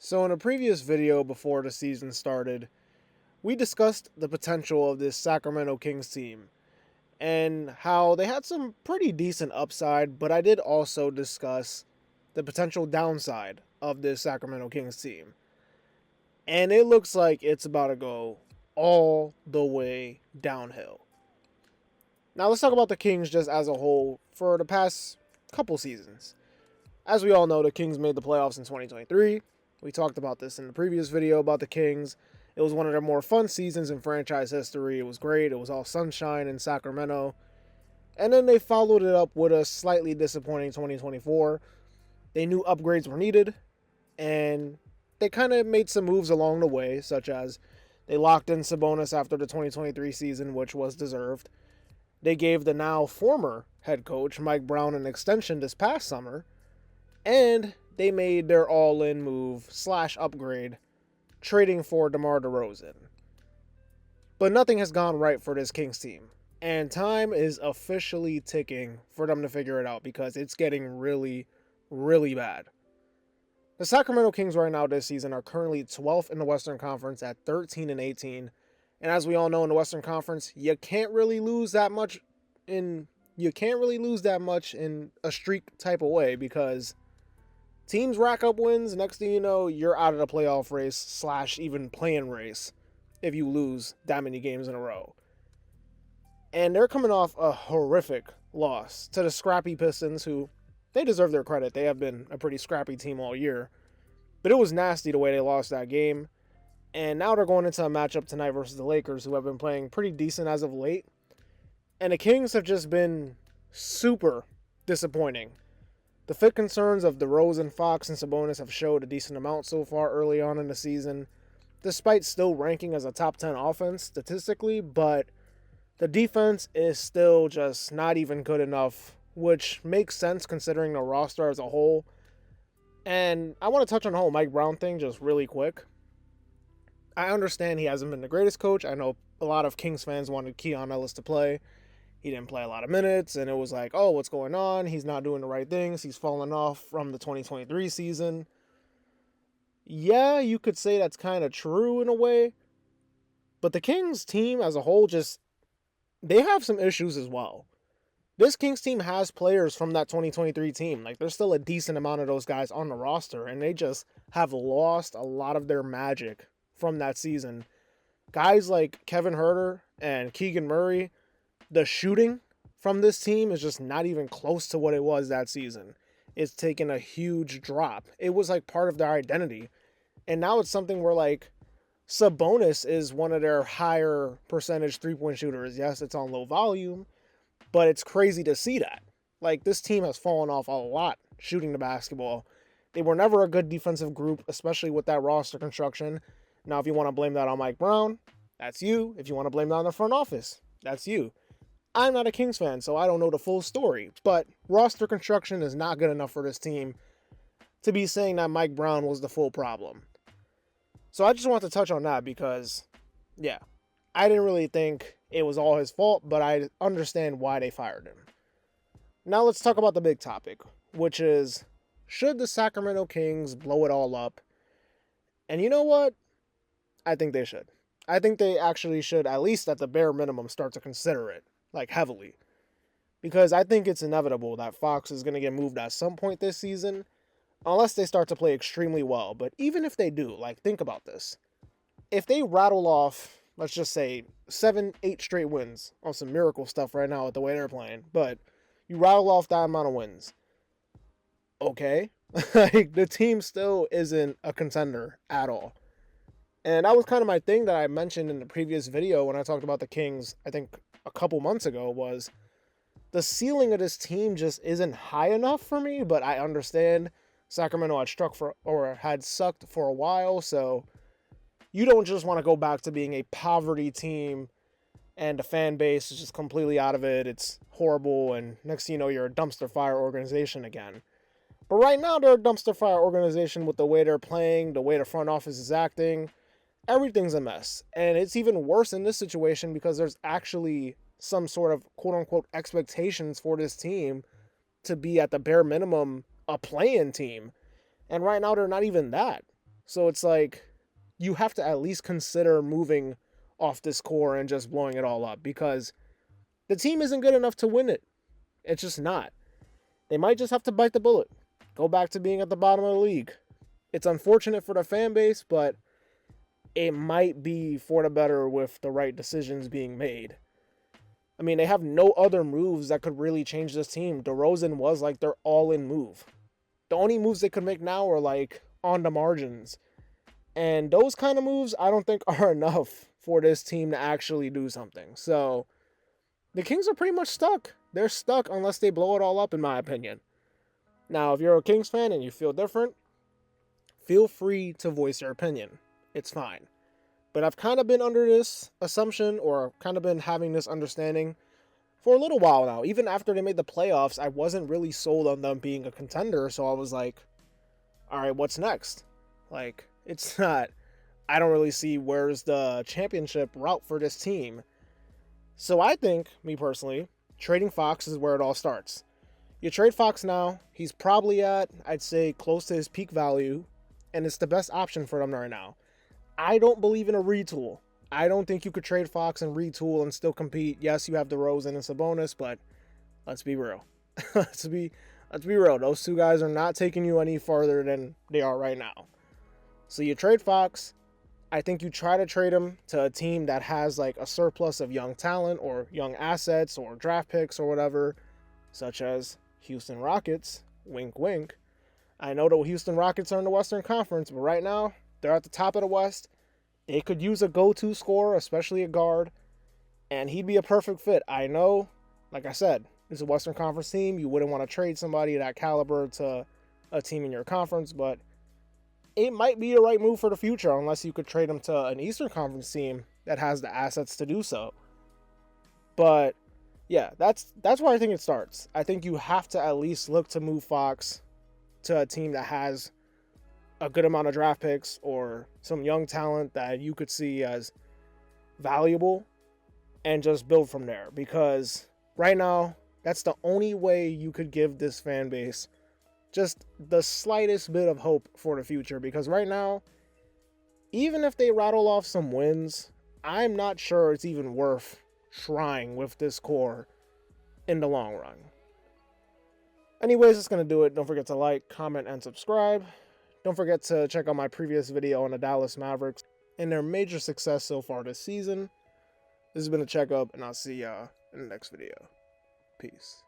So, in a previous video before the season started, we discussed the potential of this Sacramento Kings team and how they had some pretty decent upside, but I did also discuss the potential downside of this Sacramento Kings team. And it looks like it's about to go all the way downhill. Now, let's talk about the Kings just as a whole for the past couple seasons. As we all know, the Kings made the playoffs in 2023. We talked about this in the previous video about the Kings. It was one of their more fun seasons in franchise history. It was great. It was all sunshine in Sacramento. And then they followed it up with a slightly disappointing 2024. They knew upgrades were needed, and they kind of made some moves along the way, such as they locked in Sabonis after the 2023 season, which was deserved. They gave the now former head coach, Mike Brown, an extension this past summer, and they made their all-in move / upgrade, trading for DeMar DeRozan. But nothing has gone right for this Kings team, and time is officially ticking for them to figure it out because it's getting really, really bad. The Sacramento Kings right now this season are currently 12th in the Western Conference at 13-18, and as we all know in the Western Conference, you can't really lose that much in a streak type of way because teams rack up wins. Next thing you know, you're out of the playoff race / even play-in race if you lose that many games in a row. And they're coming off a horrific loss to the scrappy Pistons, who they deserve their credit. They have been a pretty scrappy team all year. But it was nasty the way they lost that game. And now they're going into a matchup tonight versus the Lakers, who have been playing pretty decent as of late. And the Kings have just been super disappointing. The fit concerns of DeRozan, Fox, and Sabonis have showed a decent amount so far early on in the season, despite still ranking as a top 10 offense statistically, but the defense is still just not even good enough, which makes sense considering the roster as a whole. And I want to touch on the whole Mike Brown thing just really quick. I understand he hasn't been the greatest coach. I know a lot of Kings fans wanted Keon Ellis to play. He didn't play a lot of minutes, and it was like, oh, what's going on? He's not doing the right things. He's fallen off from the 2023 season. Yeah, you could say that's kind of true in a way. But the Kings team as a whole they have some issues as well. This Kings team has players from that 2023 team. Like, there's still a decent amount of those guys on the roster, and they just have lost a lot of their magic from that season. Guys like Kevin Huerter and Keegan Murray, the shooting from this team is just not even close to what it was that season. It's taken a huge drop. It was like part of their identity. And now it's something where like Sabonis is one of their higher percentage three-point shooters. Yes, it's on low volume, but it's crazy to see that. Like, this team has fallen off a lot shooting the basketball. They were never a good defensive group, especially with that roster construction. Now, if you want to blame that on Mike Brown, that's you. If you want to blame that on the front office, that's you. I'm not a Kings fan, so I don't know the full story, but roster construction is not good enough for this team to be saying that Mike Brown was the full problem. So I just want to touch on that because, yeah, I didn't really think it was all his fault, but I understand why they fired him. Now let's talk about the big topic, which is, should the Sacramento Kings blow it all up? And you know what? I think they should. I think they actually should, at least at the bare minimum, start to consider it, like heavily. Because I think it's inevitable that Fox is going to get moved at some point this season, unless they start to play extremely well. But even if they do, like, think about this. If they rattle off, let's just say, 7-8 straight wins on some miracle stuff right now with the way they're playing, but you rattle off that amount of wins, okay? Like, the team still isn't a contender at all. And that was kind of my thing that I mentioned in the previous video when I talked about the Kings, I think a couple months ago, was the ceiling of this team just isn't high enough for me, but I understand Sacramento had sucked for a while, so you don't just want to go back to being a poverty team and the fan base is just completely out of it. It's horrible, and next thing you know, you're a dumpster fire organization again. But right now, they're a dumpster fire organization with the way they're playing, the way the front office is acting. Everything's a mess. And it's even worse in this situation because there's actually some sort of quote-unquote expectations for this team to be at the bare minimum a play-in team. And right now they're not even that. So it's like you have to at least consider moving off this core and just blowing it all up because the team isn't good enough to win it. It's just not. They might just have to bite the bullet, go back to being at the bottom of the league. It's unfortunate for the fan base, but it might be for the better with the right decisions being made. I mean, they have no other moves that could really change this team. DeRozan was like their all-in move. The only moves they could make now are like on the margins. And those kind of moves, I don't think are enough for this team to actually do something. So the Kings are pretty much stuck. They're stuck unless they blow it all up, in my opinion. Now, if you're a Kings fan and you feel different, feel free to voice your opinion. It's fine. But I've kind of been under this assumption or kind of been having this understanding for a little while now. Even after they made the playoffs, I wasn't really sold on them being a contender. So I was like, all right, what's next? Like, it's not, I don't really see where's the championship route for this team. So I think, me personally, trading Fox is where it all starts. You trade Fox now, he's probably at, I'd say, close to his peak value, and it's the best option for them right now. I don't believe in a retool. I don't think you could trade Fox and retool and still compete. Yes, you have DeRozan and Sabonis, but let's be real. let's be real. Those two guys are not taking you any farther than they are right now. So you trade Fox. I think you try to trade him to a team that has like a surplus of young talent or young assets or draft picks or whatever, such as Houston Rockets. Wink, wink. I know the Houston Rockets are in the Western Conference, but right now they're at the top of the West. They could use a go-to scorer, especially a guard, and he'd be a perfect fit. I know, like I said, it's a Western Conference team. You wouldn't want to trade somebody of that caliber to a team in your conference, but it might be the right move for the future unless you could trade him to an Eastern Conference team that has the assets to do so. But yeah, that's where I think it starts. I think you have to at least look to move Fox to a team that has a good amount of draft picks or some young talent that you could see as valuable and just build from there. Because right now, that's the only way you could give this fan base just the slightest bit of hope for the future. Because right now, even if they rattle off some wins, I'm not sure it's even worth trying with this core in the long run. Anyways, that's going to do it. Don't forget to like, comment, and subscribe. Don't forget to check out my previous video on the Dallas Mavericks and their major success so far this season. This has been a checkup, and I'll see y'all in the next video. Peace.